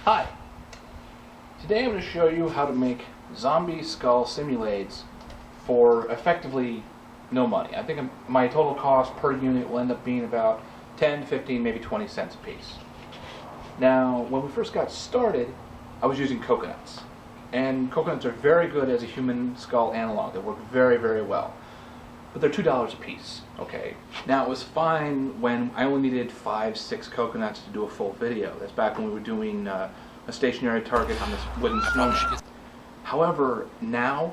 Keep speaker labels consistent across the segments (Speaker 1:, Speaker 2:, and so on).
Speaker 1: Hi! Today I'm going to show you how to make zombie skull simulades for effectively no money. I think my total cost per unit will end up being about 10, 15, maybe 20 cents a piece. Now, when we first got started, I was using coconuts. And coconuts are very good as a human skull analog. They work very, very well. But they're $2 a piece, okay? Now, it was fine when I only needed 5, 6 coconuts to do a full video. That's back when we were doing a stationary target on this wooden snowman. However, now,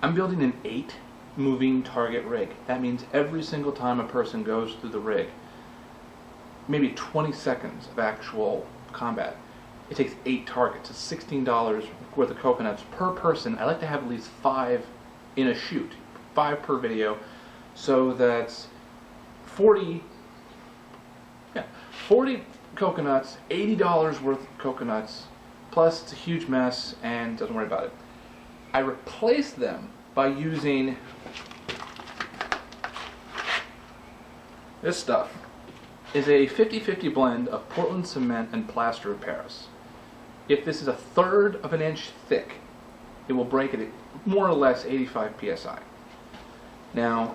Speaker 1: I'm building an 8 moving target rig. That means every single time a person goes through the rig, maybe 20 seconds of actual combat, it takes 8 targets. It's $16 worth of coconuts per person. I like to have at least 5 in a shoot. 5 per video, so that's 40 coconuts, $80 worth of coconuts, plus it's a huge mess and doesn't worry about it. I replace them by using this stuff. Is a 50-50 blend of Portland cement and plaster of Paris. If this is 1/3 of an inch thick, it will break it at more or less 85 psi. Now,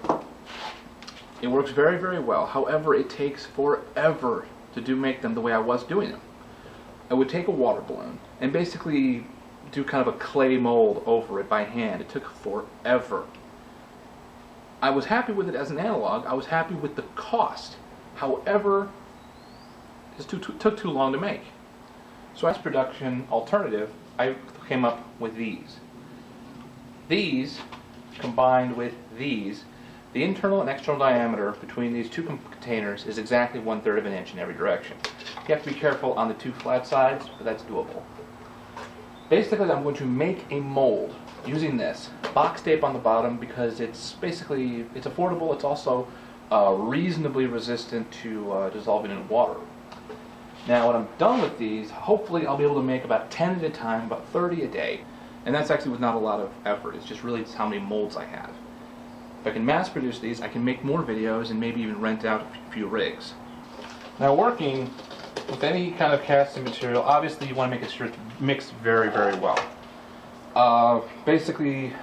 Speaker 1: it works very, very well. However, it takes forever to make them the way I was doing them. I would take a water balloon and basically do kind of a clay mold over it by hand. It took forever. I was happy with it as an analog. I was happy with the cost. However, it took too long to make. So as a production alternative, I came up with these. These combined with these, the internal and external diameter between these two containers is exactly 1/3 of an inch in every direction. You have to be careful on the 2 flat sides, but that's doable. Basically, I'm going to make a mold using this box tape on the bottom because it's affordable. It's also reasonably resistant to dissolving in water. Now, when I'm done with these, hopefully I'll be able to make about 10 at a time, about 30 a day. And that's actually with not a lot of effort. It's just really how many molds I have. If I can mass produce these, I can make more videos and maybe even rent out a few rigs. Now, working with any kind of casting material, obviously you want to make sure it's mixed very, very well. Basically,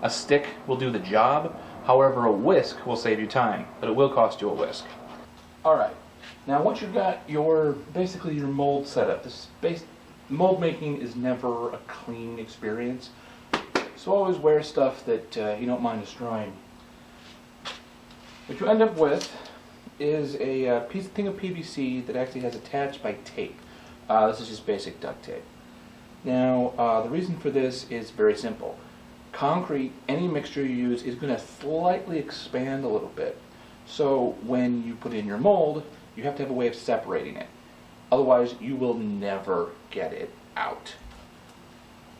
Speaker 1: a stick will do the job. However, a whisk will save you time, but it will cost you a whisk. Alright, now once you've got basically your mold set up, mold making is never a clean experience, so always wear stuff that you don't mind destroying. What you end up with is a thing of PVC that actually has attached by tape. This is just basic duct tape. Now, the reason for this is very simple. Concrete, any mixture you use, is going to slightly expand a little bit. So when you put in your mold, you have to have a way of separating it. Otherwise, you will never get it out.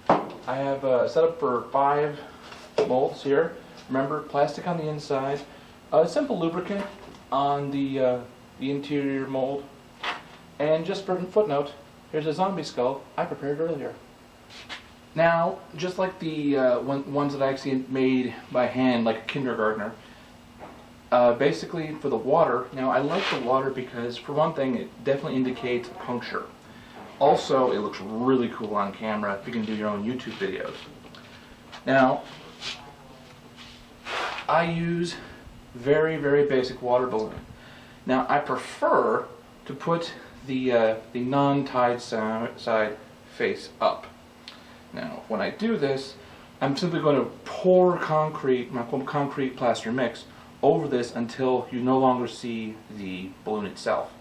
Speaker 1: I have set up for 5 molds here. Remember, plastic on the inside, a simple lubricant on the interior mold, and just for a footnote, here's a zombie skull I prepared earlier. Now, just like the ones that I actually made by hand, like a kindergartner, basically for the water, now I like the water because, for one thing, it definitely indicates a puncture. Also, it looks really cool on camera if you can do your own YouTube videos. Now, I use very, very basic water balloon. Now, I prefer to put the non-tied side face up. Now, when I do this, I'm simply going to pour my concrete plaster mix over this until you no longer see the balloon itself.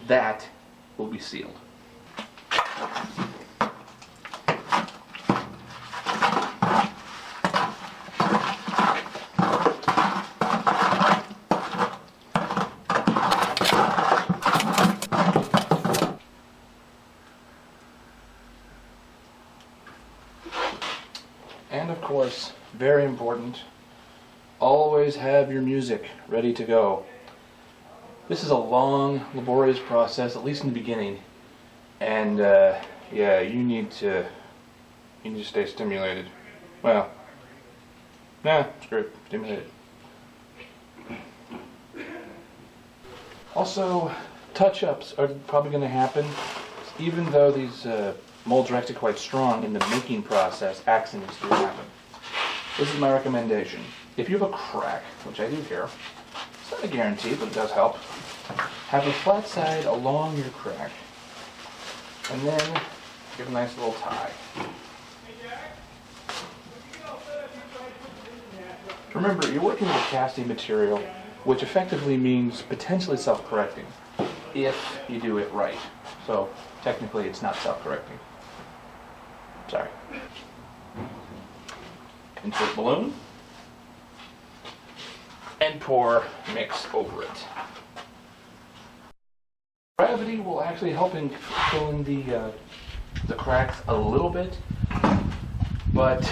Speaker 1: That will be sealed. And of course, very important, always have your music ready to go. This is a long, laborious process, at least in the beginning. And yeah, you need to stay stimulated. Well, nah, screw it, stimulated. Also, touch-ups are probably going to happen. even though these molds are actually quite strong in the making process, accidents do happen. This is my recommendation. If you have a crack, which I do here, it's not a guarantee, but it does help. Have a flat side along your crack, and then give a nice little tie. Remember, you're working with a casting material, which effectively means potentially self-correcting, if you do it right. So, technically, it's not self-correcting. Sorry. Insert balloon, and pour mix over it. Gravity will actually help in fill in the cracks a little bit, but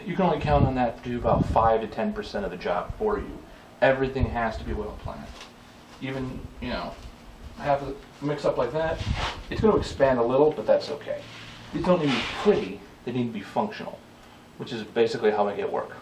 Speaker 1: you can only count on that to do about 5 to 10% of the job for you. Everything has to be well planned. Even, have a mix up like that, it's going to expand a little, but that's okay. These don't need to be pretty, they need to be functional, which is basically how I get work.